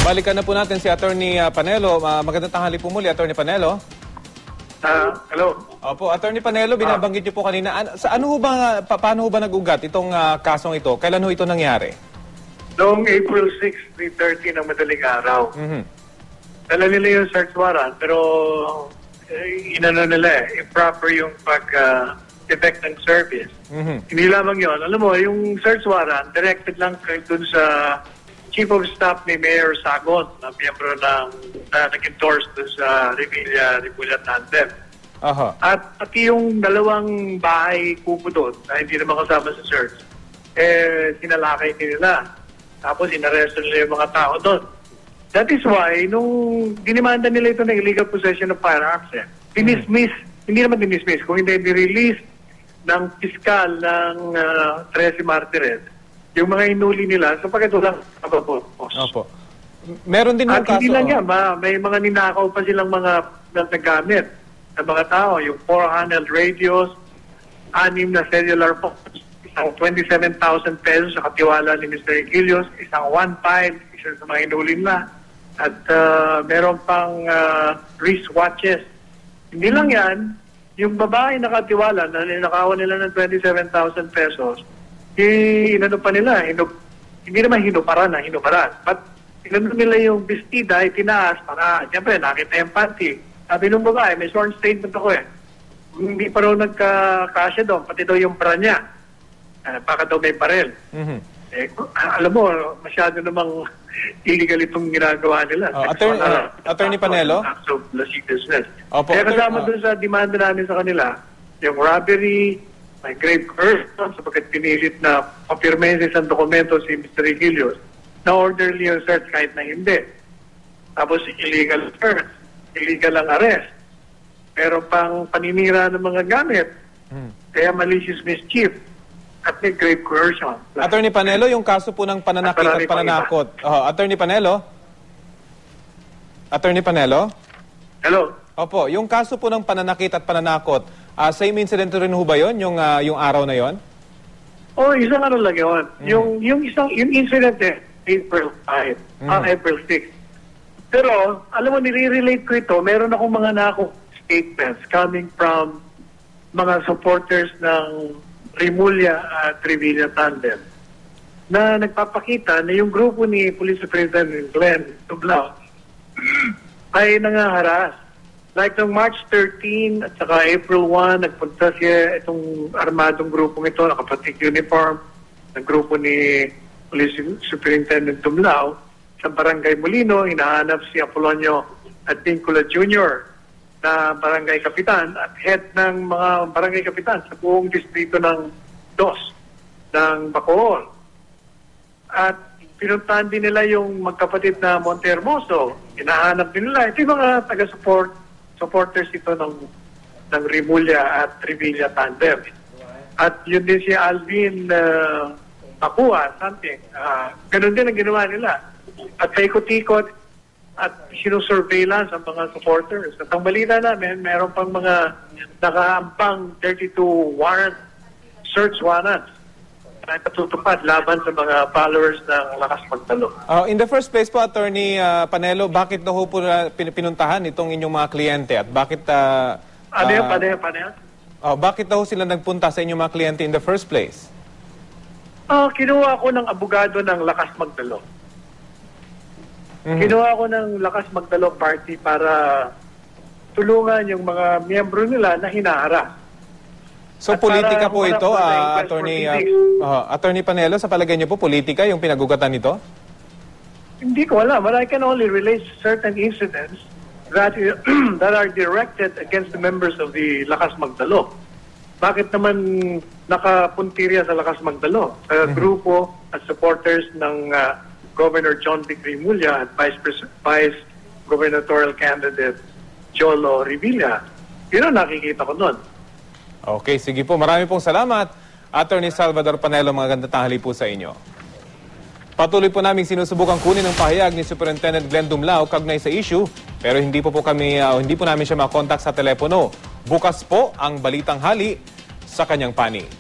Balikan na po natin si Attorney Panelo. Magandang tanghali po muli, Attorney Panelo. Hello. Opo, Attorney Panelo, binabanggit niyo po kanina. Paano ho ba nag-ugat itong kasong ito? Kailan ho ito nangyari? Noong April 6, 3:30 ng madaling araw. Dala nila yung search warrant, pero inano nila improper yung pag-effect ng service. Hindi lamang yun. Alam mo, yung search warrant, directed lang dun sa Chief of Staff ni Mayor Sagon, na miyembro na nag-endorse dun sa Revilla Tandem. At pati yung dalawang bahay kupo doon, na hindi naman kasama sa search, sinalakay nila. Tapos inaresto nila yung mga tao doon. That is why, nung dinimanda nila ito ng illegal possession of firearms, dinismiss, hindi naman dinismiss, kung hindi release ng piskal ng 13 Martires, yung mga inuli nila, sapagkat walang kapapos. Opo. Meron din yung kaso. At hindi lang yan, may mga ninakaw pa silang mga naggamit ng mga tao, yung 400 radios, 6 na cellular phones, isang 27,000 pesos sa katiwala ni Mr. Equilios, isang 1.5, isa sa mga inuli na, at meron pang wristwatches. Hindi lang yan, yung babae na katiwala na ninakawan nila ng 27,000 pesos, inano pa nila, hindi naman hinuparan. But inano nila yung bestida, itinaas para, siyempre, nakita yung panty. Sabi nung babae, may sworn statement ako hindi pa raw nagkakasya doon, pati daw yung bra niya. Baka daw may barel. Alam mo, masyado namang illegal itong ginagawa nila. Attorney Panelo? Kaya kasama doon sa demanda namin sa kanila, yung robbery, may grave coercion sapagkat pinilit na papirmahin sa isang dokumento si Mr. Equilios na orderly yung search kahit na hindi. Tapos illegal search, illegal ang arrest. Pero pang paninira ng mga gamit, kaya malicious mischief at may grave coercion. Attorney Panelo, yung kaso po ng pananakit at pananakot. Attorney Panelo? Attorney Panelo? Hello? Opo, yung kaso po ng pananakit at pananakot, same incident rin ho ba yun, yung araw na yon? Isang ano lang yun. Yung incident April 5, April 6. Pero, alam mo, nire-relate ko ito, meron akong mga statements coming from mga supporters ng Rimulya at Revilla Tandem na nagpapakita na yung grupo ni Police Superintendent Glenn Tublao ay nangaharas. Like noong March 13 at saka April 1, nagpunta siya itong armadong grupong ito, nakapatik uniform, ng grupo ni Police Superintendent Tumlao sa Barangay Molino. Hinahanap si Apolonio at Pincula Jr. na barangay kapitan at head ng mga barangay kapitan sa buong distrito ng Dos ng Bacoor. At pinuntahan din nila yung magkapatid na Montehermoso. Hinahanap din nila. Ito yung mga supporters ito ng Rimulya at Revilla Tandem. At yun din si Alvin Papua, something. Ganun din ang ginawa nila. At paikot-ikot at sinusurveillance ang mga supporters. At ang balita namin, meron pang mga nakaampang 32 search warrants na natutupad laban sa mga followers ng Lakas Magdalo. In the first place po, Attorney Panelo, bakit daw po pinuntahan itong inyong mga kliyente at bakit... bakit daw sila nagpunta sa inyong mga kliyente in the first place? Kinuha ko ng abogado ng Lakas Magdalo. Kinuha ko ng Lakas Magdalo Party para tulungan yung mga miyembro nila na hinaharap. So, politika po ito, Attorney Panelo, sa palagay niyo po, politika yung pinagugatan nito? Hindi ko alam, but I can only relate certain incidents that are directed against the members of the Lakas Magdalo. Bakit naman nakapuntirya sa Lakas Magdalo? Sa grupo at supporters ng Governor John Vic Rimulya at Vice Gubernatorial Candidate Jolo Revilla. Yun ang nakikita ko doon. Okay, sige po. Marami pong salamat, Attorney Salvador Panelo. Magandang tanghali po sa inyo. Patuloy po namin sinusubukang kunin ang pahayag ni Superintendent Glenn Tumlao kaugnay sa issue, pero hindi po namin siya makontak sa telepono. Bukas po ang Balitang Hali sa kanyang panig.